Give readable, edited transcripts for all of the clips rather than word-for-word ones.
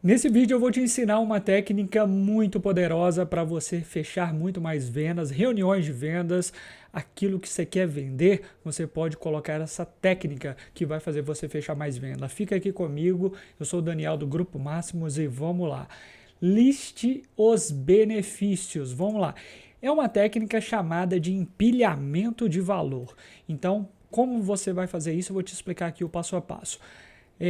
Nesse vídeo eu vou te ensinar uma técnica muito poderosa para você fechar muito mais vendas, reuniões de vendas, aquilo que você quer vender, você pode colocar essa técnica que vai fazer você fechar mais venda. Fica aqui comigo, eu sou o Daniel do Grupo Máximos e vamos lá. Liste os benefícios, vamos lá. É uma técnica chamada de empilhamento de valor. Então, como você vai fazer isso, eu vou te explicar aqui o passo a passo.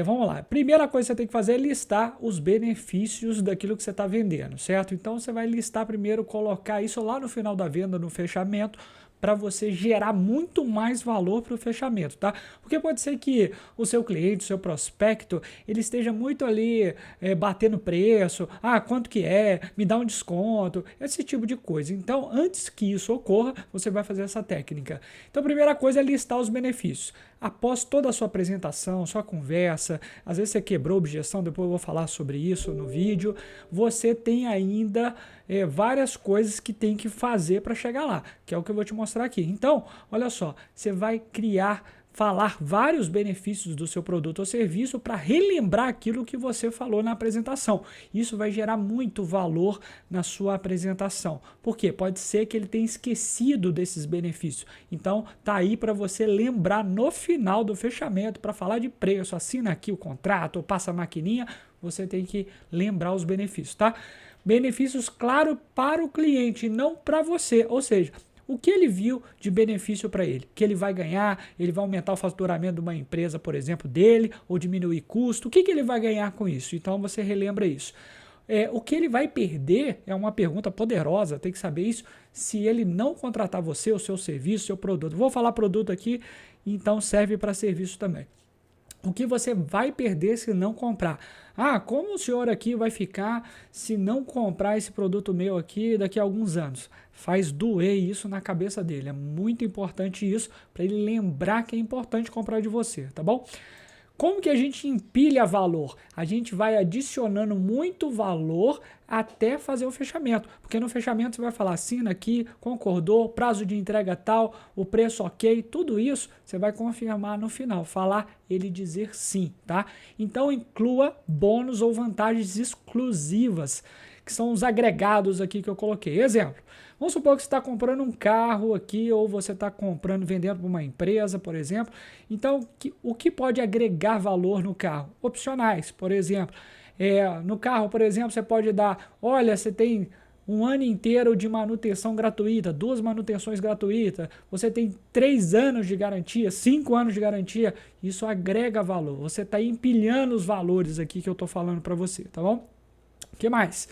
Vamos lá. Primeira coisa que você tem que fazer é listar os benefícios daquilo que você está vendendo, certo? Então você vai listar primeiro, colocar isso lá no final da venda, no fechamento, para você gerar muito mais valor para o fechamento, tá? Porque pode ser que o seu cliente, o seu prospecto, ele esteja muito ali batendo preço, quanto que é, me dá um desconto, esse tipo de coisa. Então, antes que isso ocorra, você vai fazer essa técnica. Então, a primeira coisa é listar os benefícios. Após toda a sua apresentação, sua conversa, às vezes você quebrou objeção, depois eu vou falar sobre isso no vídeo, você tem ainda várias coisas que tem que fazer para chegar lá, que é o que eu vou te mostrar aqui. Então, olha só, você vai falar vários benefícios do seu produto ou serviço para relembrar aquilo que você falou na apresentação. Isso vai gerar muito valor na sua apresentação. Por quê? Pode ser que ele tenha esquecido desses benefícios. Então, tá aí para você lembrar no final do fechamento, para falar de preço, assina aqui o contrato ou passa a maquininha, você tem que lembrar os benefícios, tá? Benefícios, claro, para o cliente, não para você. Ou seja, o que ele viu de benefício para ele? Que ele vai ganhar, ele vai aumentar o faturamento de uma empresa, por exemplo, dele, ou diminuir custo. O que ele vai ganhar com isso? Então você relembra isso. O que ele vai perder é uma pergunta poderosa, tem que saber isso, se ele não contratar você, o seu serviço, o seu produto. Vou falar produto aqui, então serve para serviço também. O que você vai perder se não comprar? Como o senhor aqui vai ficar se não comprar esse produto meu aqui daqui a alguns anos? Faz doer isso na cabeça dele. É muito importante isso para ele lembrar que é importante comprar de você, tá bom? Como que a gente empilha valor? A gente vai adicionando muito valor até fazer o fechamento. Porque no fechamento você vai falar, assina aqui, concordou, prazo de entrega tal, o preço ok, tudo isso você vai confirmar no final, falar ele dizer sim, tá? Então inclua bônus ou vantagens exclusivas, que são os agregados aqui que eu coloquei. Exemplo, vamos supor que você está comprando um carro aqui, ou você está vendendo para uma empresa, por exemplo. Então, o que pode agregar valor no carro? Opcionais, por exemplo. No carro, por exemplo, você pode dar, olha, você tem um ano inteiro de manutenção gratuita, 2 manutenções gratuitas, você tem 3 anos de garantia, 5 anos de garantia, isso agrega valor. Você está empilhando os valores aqui que eu estou falando para você, tá bom? O que mais?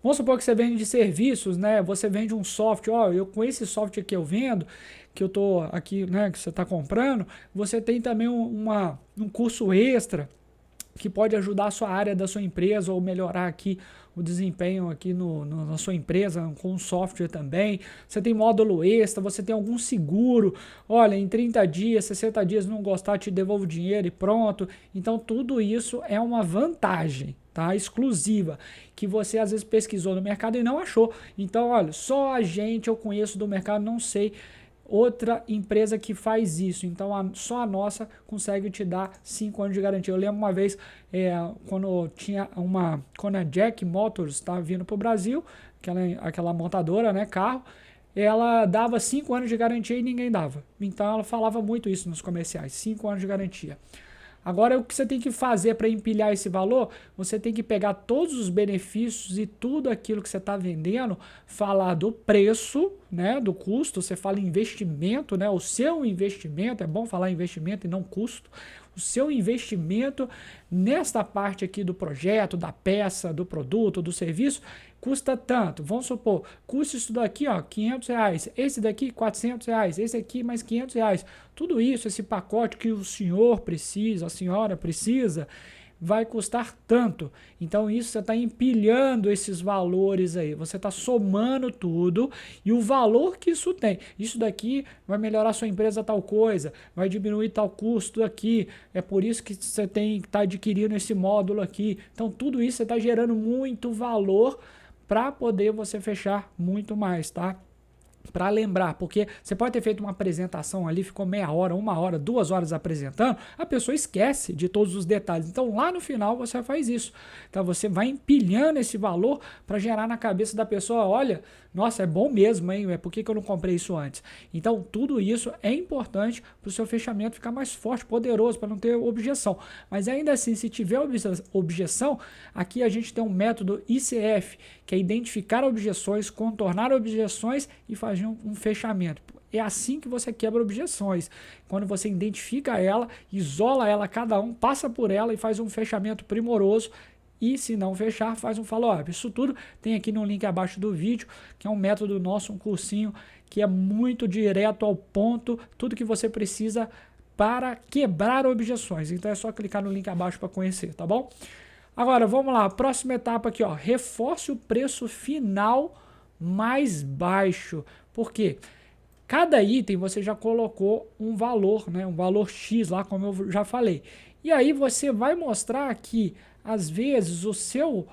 Vamos supor que você vende serviços, né? Você vende um software, eu com esse software que eu vendo, que eu tô aqui, né, que você está comprando, você tem também um curso extra que pode ajudar a sua área da sua empresa ou melhorar aqui o desempenho aqui na sua empresa com o software também. Você tem módulo extra, você tem algum seguro. Olha, em 30 dias, 60 dias não gostar, te devolvo o dinheiro e pronto. Então tudo isso é uma vantagem, tá? Exclusiva, que você às vezes pesquisou no mercado e não achou. Então, olha, só a gente eu conheço do mercado, não sei outra empresa que faz isso. Então só a nossa consegue te dar 5 anos de garantia. Eu lembro uma vez quando a Jack Motors estava vindo para o Brasil, aquela montadora, né, carro, ela dava 5 anos de garantia e ninguém dava. Então ela falava muito isso nos comerciais, 5 anos de garantia. Agora, o que você tem que fazer para empilhar esse valor? Você tem que pegar todos os benefícios e tudo aquilo que você está vendendo, falar do preço, né, do custo, você fala investimento, né, o seu investimento, é bom falar investimento e não custo, o seu investimento nesta parte aqui do projeto, da peça, do produto, do serviço, custa tanto. Vamos supor, custa isso daqui, ó, R$500, esse daqui R$400, esse aqui mais R$500. Tudo isso, esse pacote que o senhor precisa, a senhora precisa, vai custar tanto. Então isso você está empilhando esses valores aí, você está somando tudo e o valor que isso tem. Isso daqui vai melhorar sua empresa tal coisa, vai diminuir tal custo aqui, é por isso que você tem que estar adquirindo esse módulo aqui. Então tudo isso você está gerando muito valor para poder você fechar muito mais, tá? para lembrar, porque você pode ter feito uma apresentação ali, ficou meia hora, 1 hora, 2 horas apresentando, a pessoa esquece de todos os detalhes. Então lá no final você faz isso. Então você vai empilhando esse valor para gerar na cabeça da pessoa, olha, nossa, é bom mesmo, hein? Por que eu não comprei isso antes? Então tudo isso é importante para o seu fechamento ficar mais forte, poderoso, para não ter objeção. Mas ainda assim, se tiver objeção, aqui a gente tem um método ICF, que é identificar objeções, contornar objeções e fazer um fechamento. É assim que você quebra objeções. Quando você identifica ela, isola ela, cada um, passa por ela e faz um fechamento primoroso. E se não fechar, faz um follow-up. Isso tudo tem aqui no link abaixo do vídeo, que é um método nosso, um cursinho que é muito direto ao ponto, tudo que você precisa para quebrar objeções. Então é só clicar no link abaixo para conhecer, tá bom? Agora, vamos lá, próxima etapa aqui, ó, reforce o preço final mais baixo. Por quê? Cada item você já colocou um valor, né, um valor X lá, como eu já falei. E aí você vai mostrar que, às vezes, o seu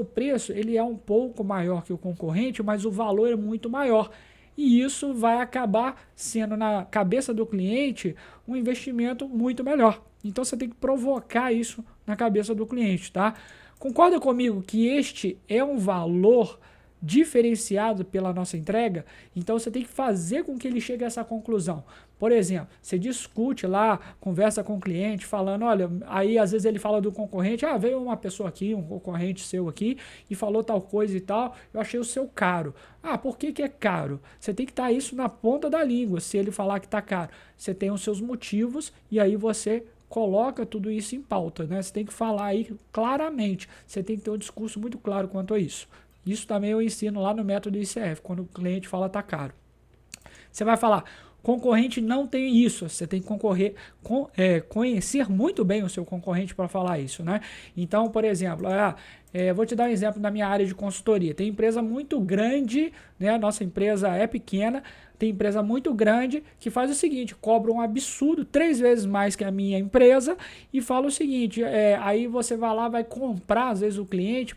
preço ele é um pouco maior que o concorrente, mas o valor é muito maior. E isso vai acabar sendo, na cabeça do cliente, um investimento muito melhor. Então você tem que provocar isso na cabeça do cliente, tá? Concorda comigo que este é um valor diferenciado pela nossa entrega? Então você tem que fazer com que ele chegue a essa conclusão. Por exemplo, você discute lá, conversa com o cliente, falando, olha, aí às vezes ele fala do concorrente, veio uma pessoa aqui, um concorrente seu aqui, e falou tal coisa e tal, eu achei o seu caro. Por que é caro? Você tem que estar isso na ponta da língua, se ele falar que está caro. Você tem os seus motivos, e aí você coloca tudo isso em pauta, né? Você tem que falar aí claramente, você tem que ter um discurso muito claro quanto a isso. Isso também eu ensino lá no método ICF, quando o cliente fala tá caro. Você vai falar, concorrente não tem isso, você tem que conhecer muito bem o seu concorrente para falar isso, né? Então, por exemplo, vou te dar um exemplo da minha área de consultoria. Tem empresa muito grande, né? A nossa empresa é pequena, tem empresa muito grande que faz o seguinte, cobra um absurdo, 3 vezes mais que a minha empresa e fala o seguinte, aí você vai lá, vai comprar às vezes o cliente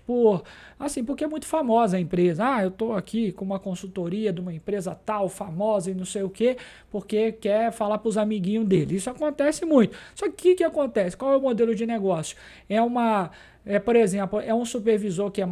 porque é muito famosa a empresa. Eu estou aqui com uma consultoria de uma empresa tal, famosa e não sei o que, porque quer falar para os amiguinhos dele. Isso acontece muito. Só que o que acontece? Qual é o modelo de negócio? Por exemplo, é um supervisor que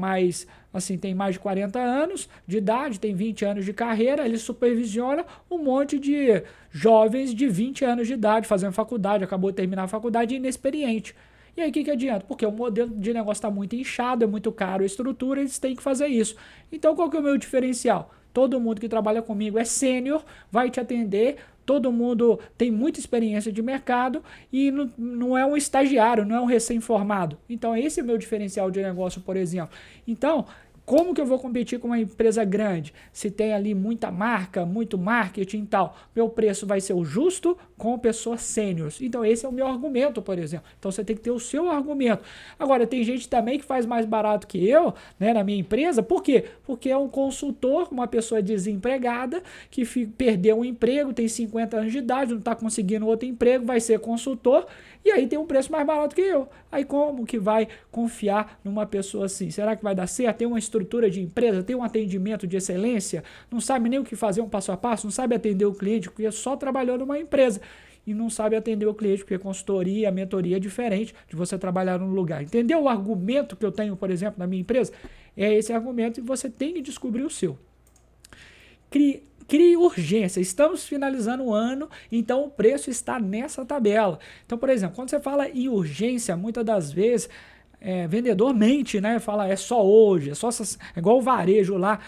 tem mais de 40 anos de idade, tem 20 anos de carreira, ele supervisiona um monte de jovens de 20 anos de idade, fazendo faculdade, acabou de terminar a faculdade, inexperiente. E aí o que adianta? Porque o modelo de negócio está muito inchado, é muito caro a estrutura, eles têm que fazer isso. Então qual que é o meu diferencial? Todo mundo que trabalha comigo é sênior, vai te atender, todo mundo tem muita experiência de mercado e não é um estagiário, não é um recém-formado. Então esse é o meu diferencial de negócio, por exemplo. Então, como que eu vou competir com uma empresa grande? Se tem ali muita marca, muito marketing e tal, meu preço vai ser o justo com pessoas sêniores. Então esse é o meu argumento, por exemplo. Então você tem que ter o seu argumento. Agora, tem gente também que faz mais barato que eu, né, na minha empresa. Por quê? Porque é um consultor, uma pessoa desempregada, que perdeu um emprego, tem 50 anos de idade, não está conseguindo outro emprego, vai ser consultor, e aí tem um preço mais barato que eu. Aí como que vai confiar numa pessoa assim? Será que vai dar certo? Tem uma estrutura de empresa, tem um atendimento de excelência, não sabe nem o que fazer um passo a passo, não sabe atender o cliente, porque só trabalhou numa empresa e não sabe atender o cliente, porque consultoria, mentoria é diferente de você trabalhar num lugar. Entendeu o argumento que eu tenho, por exemplo, na minha empresa? É esse argumento e você tem que descobrir o seu. Crie urgência. Estamos finalizando o ano, então o preço está nessa tabela. Então, por exemplo, quando você fala em urgência, muitas das vezes vendedor mente, né? Fala é só hoje, é igual o varejo lá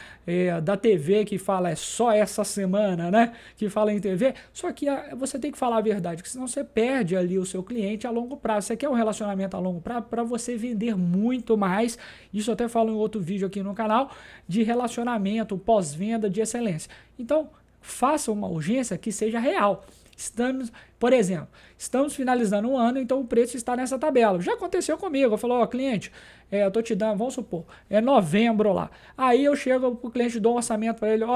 da TV que fala é só essa semana, né? Que fala em TV. Só que você tem que falar a verdade, porque senão você perde ali o seu cliente a longo prazo. Você quer um relacionamento a longo prazo para você vender muito mais. Isso eu até falo em outro vídeo aqui no canal de relacionamento, pós-venda de excelência. Então, faça uma urgência que seja real. Por exemplo, estamos finalizando um ano, então o preço está nessa tabela. Já aconteceu comigo, eu falo, cliente, eu tô te dando, vamos supor, é novembro lá. Aí eu chego pro cliente, dou um orçamento para ele,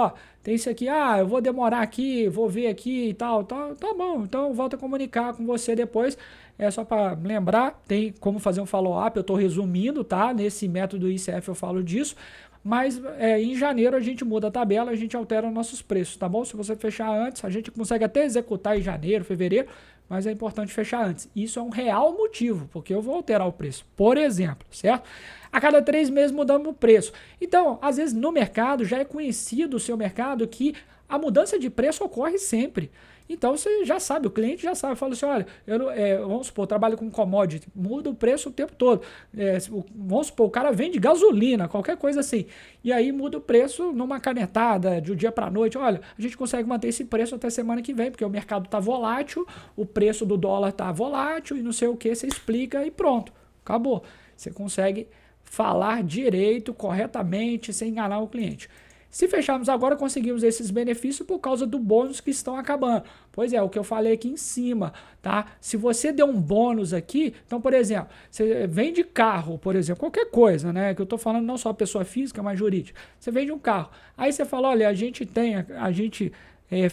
tem isso aqui, eu vou demorar aqui, vou ver aqui e tal, tá bom, então eu volto a comunicar com você depois, é só para lembrar, tem como fazer um follow-up, eu estou resumindo, tá? Nesse método ICF eu falo disso, mas em janeiro a gente muda a tabela, a gente altera nossos preços, tá bom? Se você fechar antes, a gente consegue até executar em janeiro, fevereiro, mas é importante fechar antes. Isso é um real motivo, porque eu vou alterar o preço, por exemplo, certo? A cada 3 meses mudamos o preço. Então, às vezes no mercado, já é conhecido o seu mercado que a mudança de preço ocorre sempre. Então você já sabe, o cliente já sabe, fala assim, olha, vamos supor, eu trabalho com commodity, muda o preço o tempo todo. Vamos supor, o cara vende gasolina, qualquer coisa assim, e aí muda o preço numa canetada, de um dia para a noite. Olha, a gente consegue manter esse preço até semana que vem, porque o mercado está volátil, o preço do dólar está volátil e não sei o que, você explica e pronto, acabou. Você consegue falar direito, corretamente, sem enganar o cliente. Se fecharmos agora, conseguimos esses benefícios por causa do bônus que estão acabando. Pois é, o que eu falei aqui em cima, tá? Se você deu um bônus aqui, então, por exemplo, você vende carro, por exemplo, qualquer coisa, né? Que eu tô falando não só pessoa física, mas jurídica. Você vende um carro. Aí você fala, olha, a gente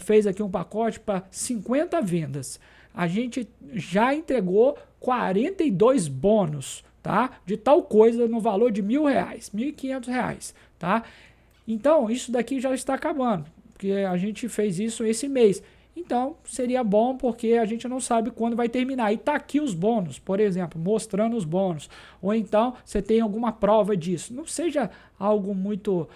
fez aqui um pacote para 50 vendas. A gente já entregou 42 bônus, tá? De tal coisa no valor de R$1.000, R$1.500, tá? Então, isso daqui já está acabando, porque a gente fez isso esse mês. Então, seria bom porque a gente não sabe quando vai terminar. E tá aqui os bônus, por exemplo, mostrando os bônus. Ou então, você tem alguma prova disso. Não seja algo muito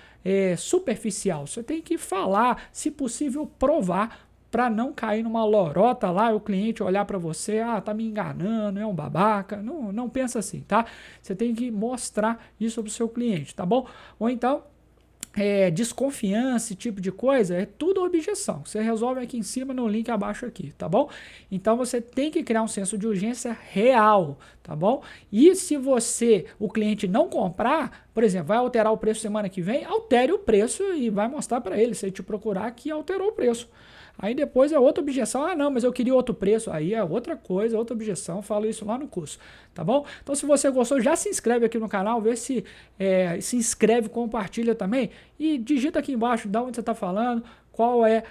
superficial. Você tem que falar, se possível, provar, para não cair numa lorota lá, o cliente olhar para você, tá me enganando, é um babaca. Não pensa assim, tá? Você tem que mostrar isso para o seu cliente, tá bom? Ou então, desconfiança, esse tipo de coisa, é tudo objeção. Você resolve aqui em cima no link abaixo aqui, tá bom? Então você tem que criar um senso de urgência real, tá bom? E se o cliente não comprar, por exemplo, vai alterar o preço semana que vem, altere o preço e vai mostrar para ele, se ele te procurar, que alterou o preço. Aí depois é outra objeção, não, mas eu queria outro preço, aí é outra coisa, outra objeção, falo isso lá no curso, tá bom? Então se você gostou, já se inscreve aqui no canal, vê se se inscreve, compartilha também e digita aqui embaixo de onde você está falando, qual é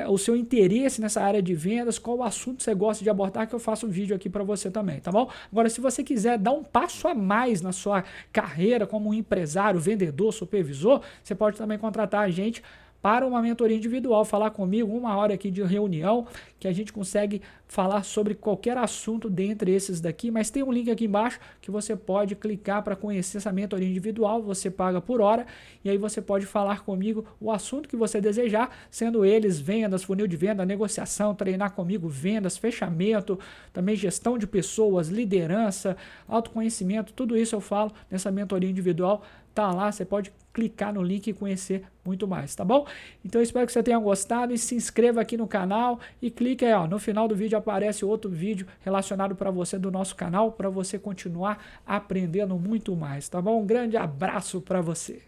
o seu interesse nessa área de vendas, qual o assunto você gosta de abordar, que eu faço um vídeo aqui para você também, tá bom? Agora, se você quiser dar um passo a mais na sua carreira como um empresário, vendedor, supervisor, você pode também contratar a gente para uma mentoria individual, falar comigo, 1 hora aqui de reunião, que a gente consegue falar sobre qualquer assunto dentre esses daqui, mas tem um link aqui embaixo que você pode clicar para conhecer essa mentoria individual, você paga por hora, e aí você pode falar comigo o assunto que você desejar, sendo eles vendas, funil de venda, negociação, treinar comigo, vendas, fechamento, também gestão de pessoas, liderança, autoconhecimento, tudo isso eu falo nessa mentoria individual, tá lá, você pode clicar no link e conhecer muito mais, tá bom? Então eu espero que você tenha gostado e se inscreva aqui no canal e clique aí, ó, no final do vídeo aparece outro vídeo relacionado para você do nosso canal, para você continuar aprendendo muito mais, tá bom? Um grande abraço para você.